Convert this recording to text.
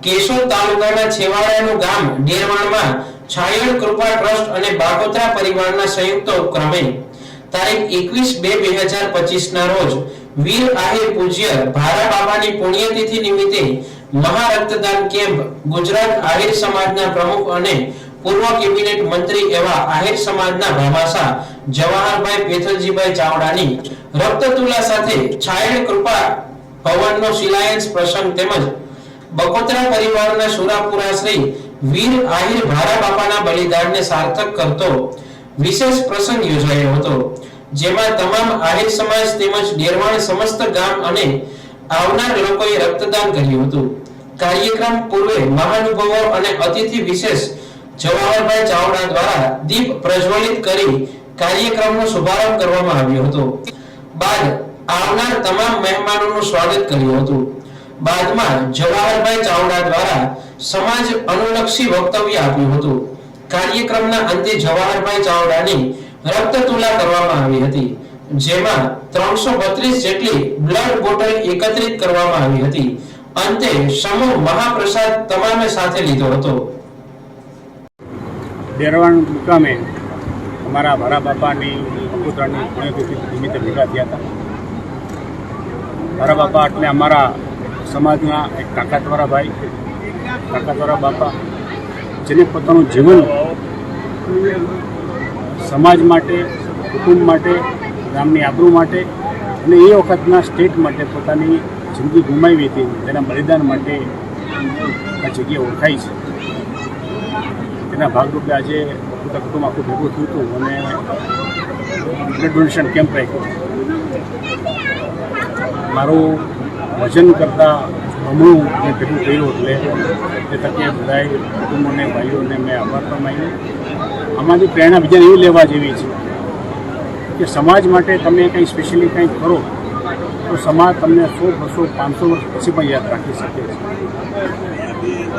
કેશોદ તાલુકાના છેવાડાનું ગામ ડેરવાણમાં છાયણ કૃપા ટ્રસ્ટ અને બાગોત્રા પરિવારના સંયુક્ત ઉપક્રમે તારીખ 21/2/2025 ના રોજ વીર આહિર પૂજ્ય ભારા બાબાની પુણ્યતિથિ નિમિત્તે મહા રક્તદાન કેમ્પ ગુજરાત આહિર સમાજના પ્રમુખ અને પૂર્વ કેબિનેટ મંત્રી એવા આહિર સમાજના ભામાસા જવાહરભાઈ પેથલજીભાઈ ચાવડાની રક્તતુલા સાથે છાયણ કૃપા ભવનનો શિલાન્યાસ પ્રસંગ તેમજ બકોત્રા પરિવારના સુરાપુરા શ્રી વીર આહિર ભારા બાપાના બલિદાનને સાર્થક કરતો વિશેષ પ્રસંગ યોજાયો હતો, જેમાં તમામ આહિર સમાજ તેમજ ડેરવાણ સમસ્ત ગામ અને આવનાર લોકોએ રક્તદાન કર્યું હતું. કાર્યક્રમ પૂર્વે મહાનુભાવો અને અતિથિ વિશેષ જવાહરભાઈ ચાવડા દ્વારા દીપ પ્રજ્વલિત કરી કાર્યક્રમનો શુભારંભ કરવામાં આવ્યો હતો. બાદ આવનાર તમામ મહેમાનોનું સ્વાગત કર્યું હતું. બાદમાં જવાહરભાઈ ચાવડા દ્વારા સમાજ અનુલક્ષી વક્તવ્ય આપ્યું હતું. કાર્યક્રમના અંતે જવાહરભાઈ ચાવડાની રક્તતુલા કરવામાં આવી હતી, જેમાં 332 જેટલી બ્લડ બોટલ એકત્રિત કરવામાં આવી હતી. અંતે સમૂહ મહાપ્રસાદ તમામે સાથે લીધો હતો. ડેરવાણ મુકામે અમારા ભારા બાપાની બકોત્રાની પુણ્યતિથિ નિમિત્તે ભેગા થયા હતા. ભારા બાપા એટલે અમારા સમાજના એક તાકાતવાળા ભાઈ, તાકાતવાળા બાપા, જેને પોતાનું જીવન સમાજ માટે, કુટુંબ માટે, ગામની આબરૂ માટે અને એ વખતના સ્ટેટ માટે પોતાની જિંદગી ગુમાવી હતી. તેના બલિદાન માટે આ જગ્યા ઓળખાઈ છે. તેના ભાગરૂપે આજે પોતા કુટુંબ આખું ભેગું થયું હતું અને બ્લડ ડોનેશન કેમ્પ રાખ્યો. મારું વજન કરતાં બમણું મેં ભેગું કર્યું, એટલે તે તકે બધા કુટુંબોને, ભાઈઓને મેં આભાર પણ માન્યો. આમાંથી પ્રેરણા બીજાને એવી લેવા જેવી છે કે સમાજ માટે તમે કંઈ સ્પેશિયલી કંઈ કરો તો સમાજ તમને 100, 200, 500 વર્ષ પછી પણ યાદ રાખી શકે છે.